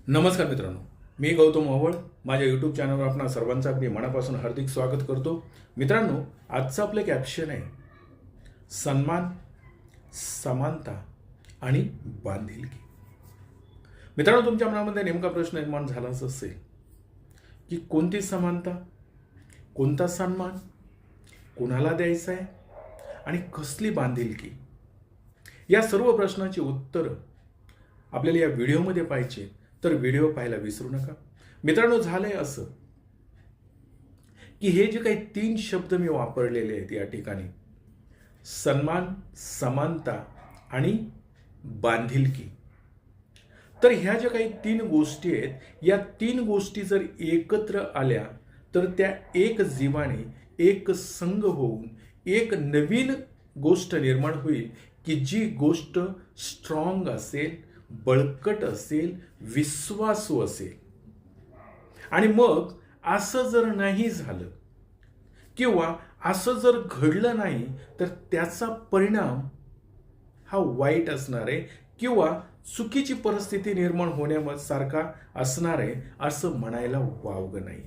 नमस्कार मित्रांनो, मी गौतम ओवळ. माझ्या यूट्यूब चॅनलवर आपणा सर्वांचं अगदी मनापासून हार्दिक स्वागत करतो. मित्रांनो, आजचं आपलं कॅप्शन आहे सन्मान, समानता आणि बांधिलकी. मित्रांनो, तुमच्या मनामध्ये नेमका प्रश्न निर्माण झालाच असेल की कोणती समानता, कोणता सन्मान, कोणाला द्यायचा आहे आणि कसली बांधिलकी. या सर्व प्रश्नाची उत्तरं आपल्याला या व्हिडिओमध्ये पाहिजे, तर व्हिडिओ पाहायला विसरू नका. मित्रांनो, झालंय असं की हे जे काही 3 शब्द मी वापरलेले आहेत या ठिकाणी, सन्मान, समानता आणि बांधिलकी, तर ह्या ज्या काही 3 गोष्टी आहेत, या 3 गोष्टी जर एकत्र आल्या तर त्या एक जीवाने, एक संघ होऊन एक नवीन गोष्ट निर्माण होईल की जी गोष्ट स्ट्रॉंग असेल, बळकट असेल, विश्वासू असेल. आणि मग असं जर नाही झालं किंवा असं जर घडलं नाही तर त्याचा परिणाम हा वाईट असणार आहे किंवा चुकीची परिस्थिती निर्माण होण्यासारखा असणार आहे, असं म्हणायला वावगं नाही.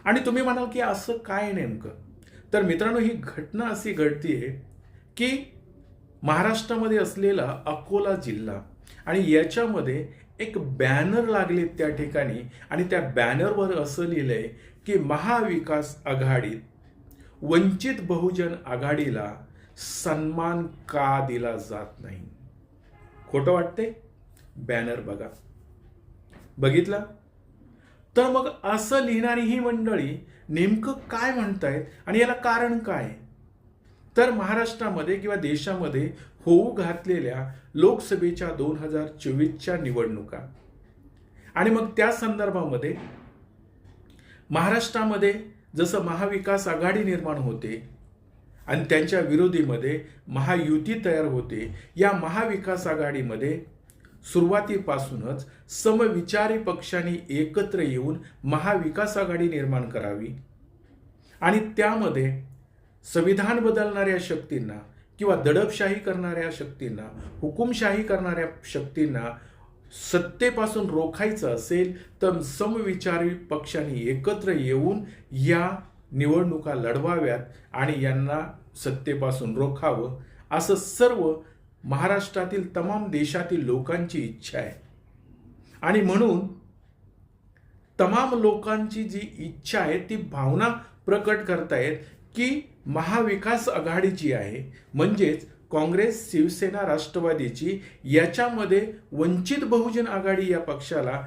आणि तुम्ही म्हणाल की असं काय नेमकं? तर मित्रांनो, ही घटना अशी घडतीये की महाराष्ट्रामध्ये असलेला अकोला जिल्हा आणि याच्यामध्ये एक बॅनर लागले त्या ठिकाणी आणि त्या बॅनरवर असं लिहिलंय की महाविकास आघाडीत वंचित बहुजन आघाडीला सन्मान का दिला जात नाही. खोटं वाटते? बॅनर बघा, बघितलं? तर मग असं लिहिणारी ही मंडळी नेमकं काय म्हणतायत आणि याला कारण काय? तर महाराष्ट्रामध्ये किंवा देशामध्ये होऊ घातलेल्या लोकसभेच्या 2024च्या निवडणुका आणि मग त्या संदर्भामध्ये महाराष्ट्रामध्ये जसं महाविकास आघाडी निर्माण होते आणि त्यांच्या विरोधीमध्ये महायुती तयार होते, या महाविकास आघाडीमध्ये सुरुवातीपासूनच समविचारी पक्षांनी एकत्र येऊन महाविकास आघाडी निर्माण करावी आणि त्यामध्ये संविधान बदलणाऱ्या शक्तींना किंवा दडपशाही करणाऱ्या शक्तींना, हुकुमशाही करणाऱ्या शक्तींना सत्तेपासून रोखायचं असेल तर समविचारी पक्षांनी एकत्र येऊन या निवडणुका लढवाव्यात आणि यांना सत्तेपासून रोखावं, असं सर्व महाराष्ट्रातील तमाम देशातील लोकांची इच्छा आहे. आणि म्हणून तमाम लोकांची जी इच्छा आहे ती भावना प्रकट करतायत की महाविकास आघाडी जी आहे, म्हणजेच काँग्रेस, शिवसेना, राष्ट्रवादीची, याच्यामध्ये वंचित बहुजन आघाडी या पक्षाला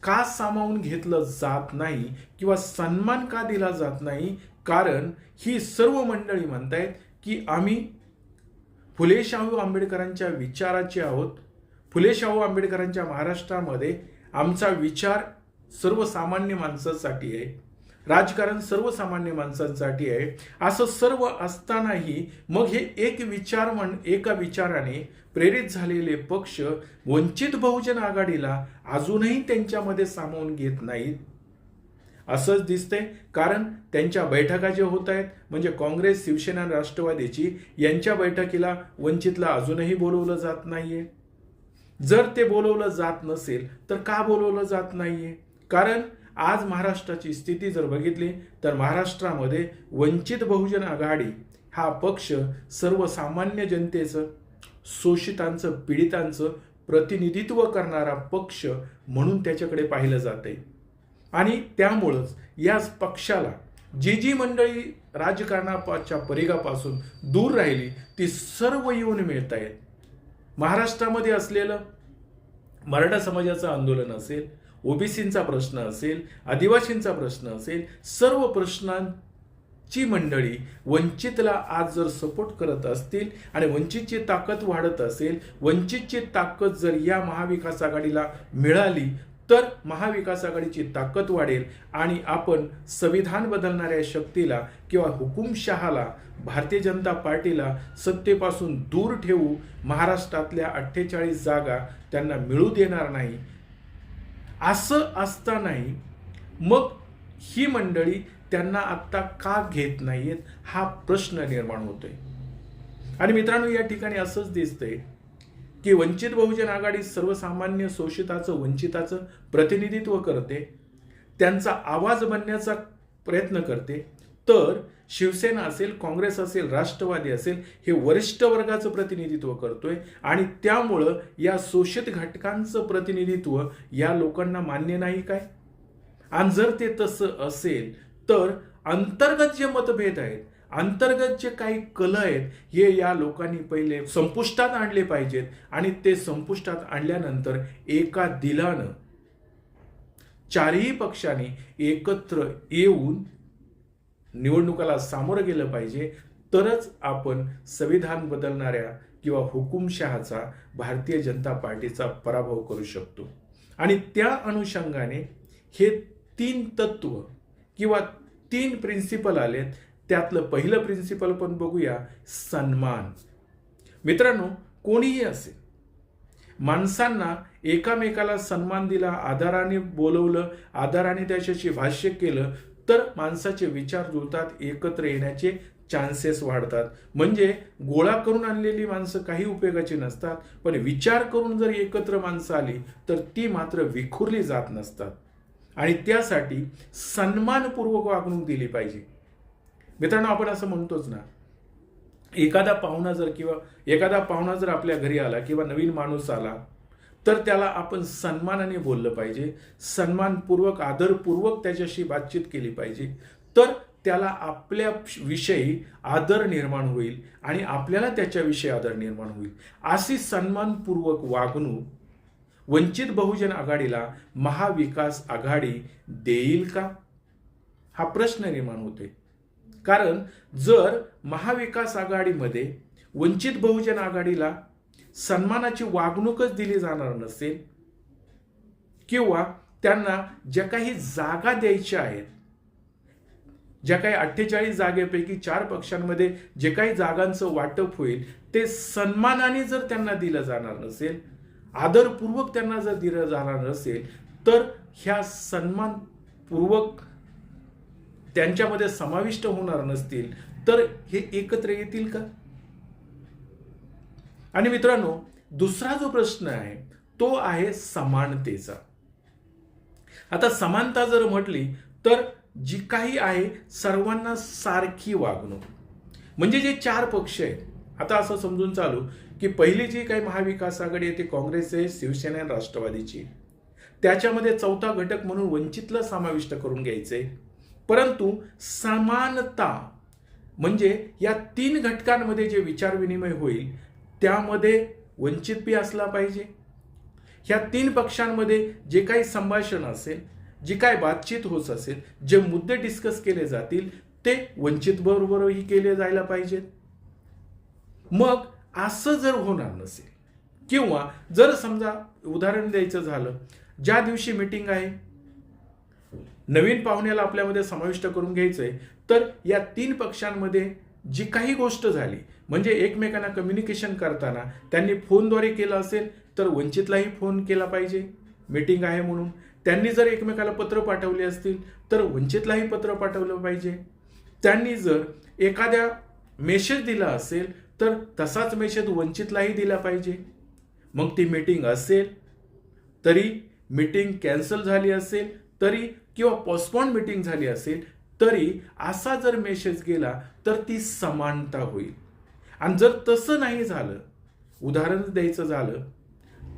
का सामावून घेतलं जात नाही किंवा सन्मान का दिला जात नाही. कारण ही सर्व मंडळी म्हणतायत की आम्ही फुले शाहू आंबेडकरांच्या विचाराचे आहोत. फुले शाहू आंबेडकरांच्या महाराष्ट्रामध्ये आमचा विचार सर्वसामान्य माणसासाठी आहे, राजकारण सर्वसामान्य माणसांसाठी आहे. असं सर्व असतानाही मग हे एका विचाराने प्रेरित झालेले पक्ष वंचित बहुजन आघाडीला अजूनही त्यांच्यामध्ये सामावून घेत नाहीत असंच दिसतंय. कारण त्यांच्या बैठका जे होत आहेत, म्हणजे काँग्रेस, शिवसेना, राष्ट्रवादीची, यांच्या बैठकीला वंचितला अजूनही बोलवलं जात नाहीये. जर ते बोलवलं जात नसेल तर का बोलवलं जात नाहीये? कारण आज महाराष्ट्राची स्थिती जर बघितली तर महाराष्ट्रामध्ये वंचित बहुजन आघाडी हा पक्ष सर्वसामान्य जनतेचं, शोषितांचं, पीडितांचं प्रतिनिधित्व करणारा पक्ष म्हणून त्याच्याकडे पाहिलं जाते. आणि त्यामुळंच या पक्षाला जी मंडळी राजकारणाच्या परिघापासून दूर राहिली ती सर्व येऊन मिळत आहेत. महाराष्ट्रामध्ये असलेलं मराठा समाजाचं आंदोलन असेल, ओबीसींचा प्रश्न असेल, आदिवासींचा प्रश्न असेल, सर्व प्रश्नांची मंडळी वंचितला आज जर सपोर्ट करत असतील आणि वंचितची ताकद वाढत असेल, वंचितची ताकद जर या महाविकास आघाडीला मिळाली तर महाविकास आघाडीची ताकद वाढेल आणि आपण संविधान बदलणाऱ्या शक्तीला किंवा हुकुमशहाला, भारतीय जनता पार्टीला सत्तेपासून दूर ठेवू, महाराष्ट्रातल्या 48 जागा त्यांना मिळू देणार नाही. असं असतानाही मग ही मंडळी त्यांना आत्ता का घेत नाहीत हा प्रश्न निर्माण होतोय. आणि मित्रांनो, या ठिकाणी असंच दिसतंय की वंचित बहुजन आघाडी सर्वसामान्य शोषिताचं वंचिताचं प्रतिनिधित्व करते, त्यांचा आवाज बनण्याचा प्रयत्न करते, तर शिवसेना असेल, काँग्रेस असेल, राष्ट्रवादी असेल, हे वरिष्ठ वर्गाचं प्रतिनिधित्व करतोय आणि त्यामुळं या शोषित घटकांचं प्रतिनिधित्व या लोकांना मान्य नाही काय? आणि जर ते तसं असेल तर अंतर्गत जे मतभेद आहेत, अंतर्गत जे काही कल आहेत, हे या लोकांनी पहिले संपुष्टात आणले पाहिजेत आणि ते संपुष्टात आणल्यानंतर एका दिलानं चारही पक्षांनी एकत्र येऊन निवडणुकाला सामोरं गेलं पाहिजे, तरच आपण संविधान बदलणाऱ्या किंवा हुकुमशहाचा भारतीय जनता पार्टीचा पराभव करू शकतो. आणि त्या अनुषंगाने हे 3 तत्व किंवा 3 प्रिन्सिपल आलेत. त्यातलं पहिलं प्रिन्सिपल पण बघूया, सन्मान. मित्रांनो, कोणीही असेल, माणसांना एकामेकाला सन्मान दिला, आदराने बोलवलं, आदराने त्याच्याशी भाष्य केलं, तर माणसाचे विचार जुळतात, एकत्र येण्याचे चान्सेस वाढतात. म्हणजे गोळा करून आणलेली माणसं काही उपयोगाची नसतात, पण विचार करून जर एकत्र माणसं आली तर ती मात्र विखुरली जात नसतात. आणि त्यासाठी सन्मानपूर्वक वागणूक दिली पाहिजे. मित्रांनो, आपण असं म्हणतोच ना, एखादा पाहुणा जर आपल्या घरी आला किंवा नवीन माणूस आला तर त्याला आपण सन्मानाने बोललं पाहिजे, सन्मानपूर्वक, आदरपूर्वक त्याच्याशी बातचीत केली पाहिजे, तर त्याला आपल्या विषयी आदर निर्माण होईल आणि आपल्याला त्याच्याविषयी आदर निर्माण होईल. अशी सन्मानपूर्वक वागणूक वंचित बहुजन आघाडीला महाविकास आघाडी देईल का, हा प्रश्न निर्माण होते. कारण जर महाविकास आघाडीमध्ये वंचित बहुजन आघाडीला सन्मानाची वागणूकच दिली जाणार नसेल किंवा त्यांना ज्या काही जागा द्यायच्या आहेत, ज्या काही 48 जागेपैकी 4 पक्षांमध्ये जे काही जागांचं वाटप होईल ते सन्मानाने जर त्यांना दिलं जाणार नसेल, आदरपूर्वक त्यांना जर दिलं जाणार नसेल, तर ह्या सन्मानपूर्वक त्यांच्यामध्ये समाविष्ट होणार नसतील, तर हे एकत्र येतील का? आणि मित्रांनो, दुसरा जो प्रश्न आहे तो आहे समानतेचा. आता समानता जर म्हटली तर जी काही आहे सर्वांना सारखी वागणूक, म्हणजे जे 4 पक्ष आहेत, आता असं समजून चालू की पहिली जी काही महाविकास आघाडी आहे ती काँग्रेस आहे, शिवसेना आणि राष्ट्रवादीची, त्याच्यामध्ये चौथा घटक म्हणून वंचितला समाविष्ट करून घ्यायचंय. परंतु समानता म्हणजे या 3 घटकांमध्ये जे विचार विनिमय होईल त्यामध्ये वंचित बी असला पाहिजे. ह्या 3 पक्षांमध्ये जे काही संभाषण असेल, जी काय बातचीत होत असेल, जे मुद्दे डिस्कस केले जातील ते वंचित बरोबरही केले जायला पाहिजेत. मग असं जर होणार नसेल किंवा जर समजा उदाहरण द्यायचं झालं, ज्या दिवशी मीटिंग आहे, नवीन पाहुण्याला आपल्यामध्ये समाविष्ट करून घ्यायचंय, तर या 3 पक्षांमध्ये जी काही गोष्ट झाली, म्हणजे एकमेकांना कम्युनिकेशन करताना त्यांनी फोनद्वारे केलं असेल तर वंचितलाही फोन केला पाहिजे मीटिंग आहे म्हणून. त्यांनी जर एकमेकाला पत्र पाठवले असतील तर वंचितलाही पत्र पाठवलं पाहिजे. त्यांनी जर एखाद्या मेसेज दिला असेल तर तसाच मेसेज वंचितलाही दिला पाहिजे. मग ती मीटिंग असेल तरी, मीटिंग कॅन्सल झाली असेल तरी किंवा पोस्टपोन मीटिंग झाली असेल तरी असा जर मेसेज गेला तर ती समानता होईल. आणि जर तसं नाही झालं, उदाहरण द्यायचं झालं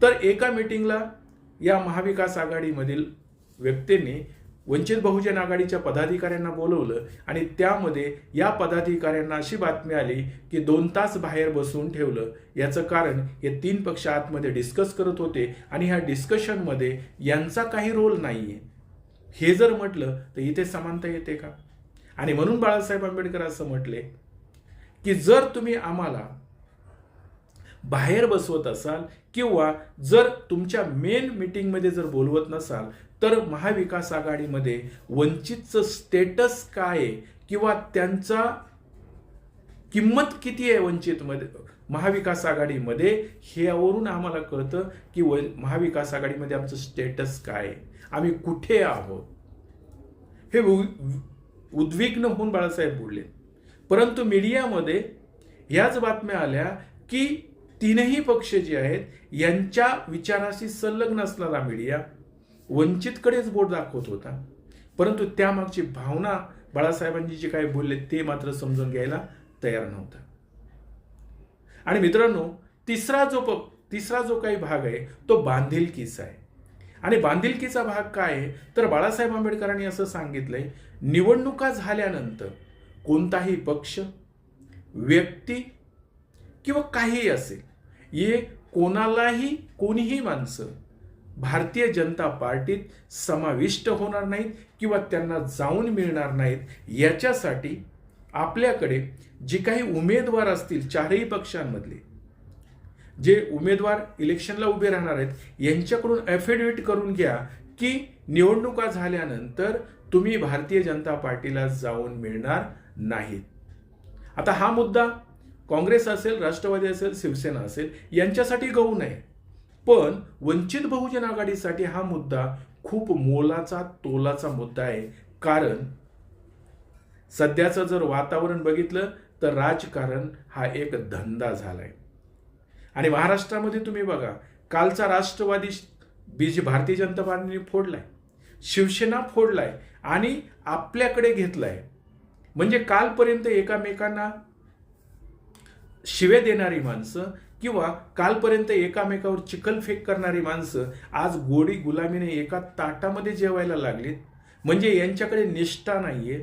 तर एका मीटिंगला या महाविकास आघाडीमधील व्यक्तींनी वंचित बहुजन आघाडीच्या पदाधिकाऱ्यांना बोलवलं आणि त्यामध्ये या पदाधिकाऱ्यांना अशी बातमी आली की 2 तास बाहेर बसवून ठेवलं. याचं कारण हे 3 पक्ष आतमध्ये डिस्कस करत होते आणि ह्या डिस्कशनमध्ये यांचा काही रोल नाहीये. हे जर म्हटलं तर इथे समानता येते का? आणि म्हणून बाळासाहेब आंबेडकर असं म्हटले की जर तुम्ही आम्हाला बाहेर बसवत असाल किंवा जर तुमच्या मेन मीटिंगमध्ये जर बोलवत नसाल तर महाविकास आघाडीमध्ये वंचितचं स्टेटस काय आहे किंवा त्यांचा किंमत किती आहे वंचितमध्ये, महाविकास आघाडीमध्ये, ह्यावरून आम्हाला कळतं की महाविकास आघाडीमध्ये आमचं स्टेटस काय आहे, आम्ही कुठे आहोत. हे उद्विग्न होऊन बाळासाहेब बोलले. परंतु मीडियामध्ये ह्याच बातम्या आल्या की तीनही पक्ष जे आहेत यांच्या विचाराशी संलग्न असणारा मीडिया वंचितकडेच बोट दाखवत होता, परंतु त्यामागची भावना बाळासाहेबांनी जे काही बोलले ते मात्र समजून घ्यायला तयार नव्हता. आणि मित्रांनो, तिसरा जो काही भाग आहे तो बांधिलकीचा आहे. आणि बांधिलकीचा भाग काय आहे तर बाळासाहेब आंबेडकरांनी असं सांगितलंय, निवडणुका झाल्यानंतर कोणताही पक्ष, व्यक्ती किंवा काहीही असेल, हे कोणीही माणसं भारतीय जनता पार्टीत समाविष्ट होणार नाहीत किंवा त्यांना जाऊन मिळणार नाहीत. याच्यासाठी आपल्याकडे जे काही उमेदवार असतील चारही पक्षांमधले जे उमेदवार इलेक्शनला उभे राहणार आहेत यांच्याकडून ॲफिडेव्हिट करून घ्या की निवडणुका झाल्यानंतर तुम्ही भारतीय जनता पार्टीला जाऊन मिळणार नाहीत. आता हा मुद्दा काँग्रेस असेल, राष्ट्रवादी असेल, शिवसेना असेल यांच्यासाठी गौण आहे, पण वंचित बहुजन आघाडीसाठी हा मुद्दा खूप मोलाचा तोलाचा मुद्दा आहे. कारण सध्याचं जर वातावरण बघितलं तर राजकारण हा एक धंदा झालाय. आणि महाराष्ट्रामध्ये तुम्ही बघा, कालचा राष्ट्रवादी भारतीय जनता पार्टीने फोडलाय, शिवसेना फोडलाय आणि आपल्याकडे घेतलाय. म्हणजे कालपर्यंत एकामेकांना शिवे देणारी माणसं किंवा कालपर्यंत एकामेकावर चिखलफेक करणारी माणसं आज गोडी गुलामीने एका ताटामध्ये जेवायला लागलीत. म्हणजे यांच्याकडे निष्ठा नाहीये,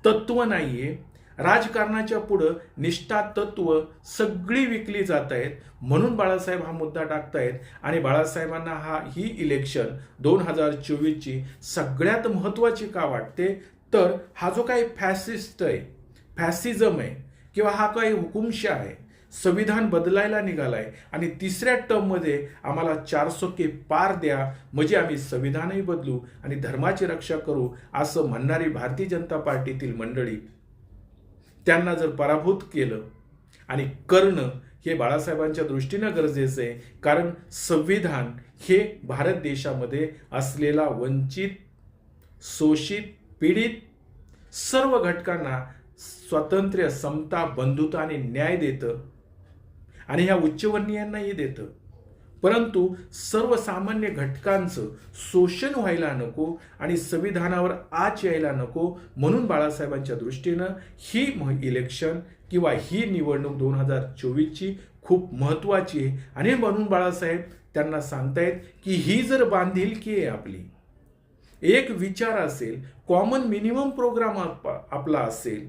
तत्व नाहीये. राजकारणाच्या पुढं निष्ठा, तत्व सगळी विकली जात आहेत. म्हणून बाळासाहेब हा मुद्दा टाकतायत आणि बाळासाहेबांना ही इलेक्शन 2024ची सगळ्यात महत्वाची का वाटते तर हा जो काही फॅसिझम आहे किंवा हा काही हुकुमशाह आहे, संविधान बदलायला निघालाय आणि तिसऱ्या टर्ममध्ये आम्हाला 400 के पार द्या म्हणजे आम्ही संविधानही बदलू आणि धर्माची रक्षा करू असं म्हणणारी भारतीय जनता पार्टीतील मंडळी, त्यांना जर पराभूत केलं आणि करणं हे बाळासाहेबांच्या दृष्टीनं गरजेचं आहे. कारण संविधान हे भारत देशामध्ये असलेला वंचित, शोषित, पीडित सर्व घटकांना स्वातंत्र्य, समता, बंधुता आणि न्याय देतं आणि ह्या उच्चवर्णीयांनाही देतं. परंतु सर्वसामान्य घटकांचं शोषण व्हायला नको आणि संविधानावर आच यायला नको. म्हणून बाळासाहेबांच्या दृष्टीनं ही इलेक्शन किंवा ही निवडणूक 2024ची खूप महत्वाची आहे. आणि म्हणून बाळासाहेब त्यांना सांगतायत की ही जर बांधिलकी आहे आपली, एक विचार असेल, कॉमन मिनिमम प्रोग्राम आपला असेल,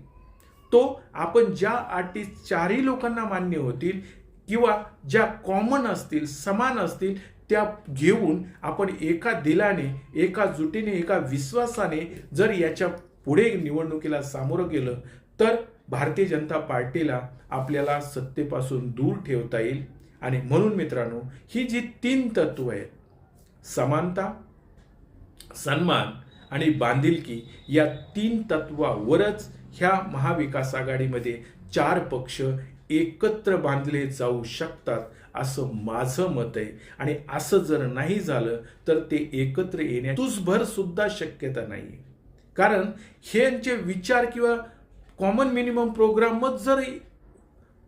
तो आपण ज्या अटी चारही लोकांना मान्य होतील किंवा ज्या कॉमन असतील, समान असतील, त्या घेऊन आपण एका दिलाने, एका जुटीने, एका विश्वासाने जर याच्या पुढे निवडणुकीला सामोरं गेलं तर भारतीय जनता पार्टीला आपल्याला सत्तेपासून दूर ठेवता येईल. आणि म्हणून मित्रांनो, ही जी 3 तत्व आहेत, समानता, सन्मान आणि बांधिलकी, या 3 तत्वावरच ह्या महाविकास आघाडीमध्ये 4 पक्ष एकत्र बांधले जाऊ शकतात असं माझं मत आहे. आणि असं जर नाही झालं तर ते एकत्र येण्याची तुसभर सुद्धा शक्यता नाही. कारण हे यांचे विचार किंवा कॉमन मिनिमम प्रोग्रामच जर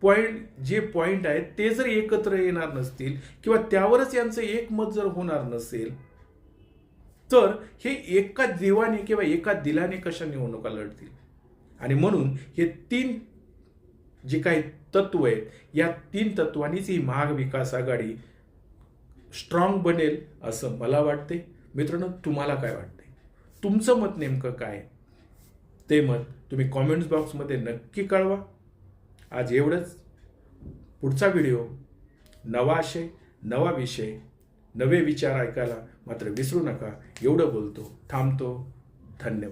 पॉइंट आहेत ते जर एकत्र येणार नसतील किंवा त्यावरच यांचं एकमत जर होणार नसेल तर हे एका देवाने किंवा एका दिलाने कशा निवडणुका लढतील. आणि म्हणून हे 3 जे काही तत्व आहेत, या 3 तत्वांनीच ही महाविकास आघाडी स्ट्रॉंग बनेल असं मला वाटते. मित्रांनो, तुम्हाला काय वाटते? तुमचं मत नेमकं काय ते मत तुम्ही कॉमेंट्स बॉक्समध्ये नक्की कळवा. आज एवढंच. पुढचा व्हिडिओ नवा आशय, नवा विषय, नवे विचार ऐकायला मात्र विसरू नका. एवढं बोलतो, थांबतो. धन्यवाद.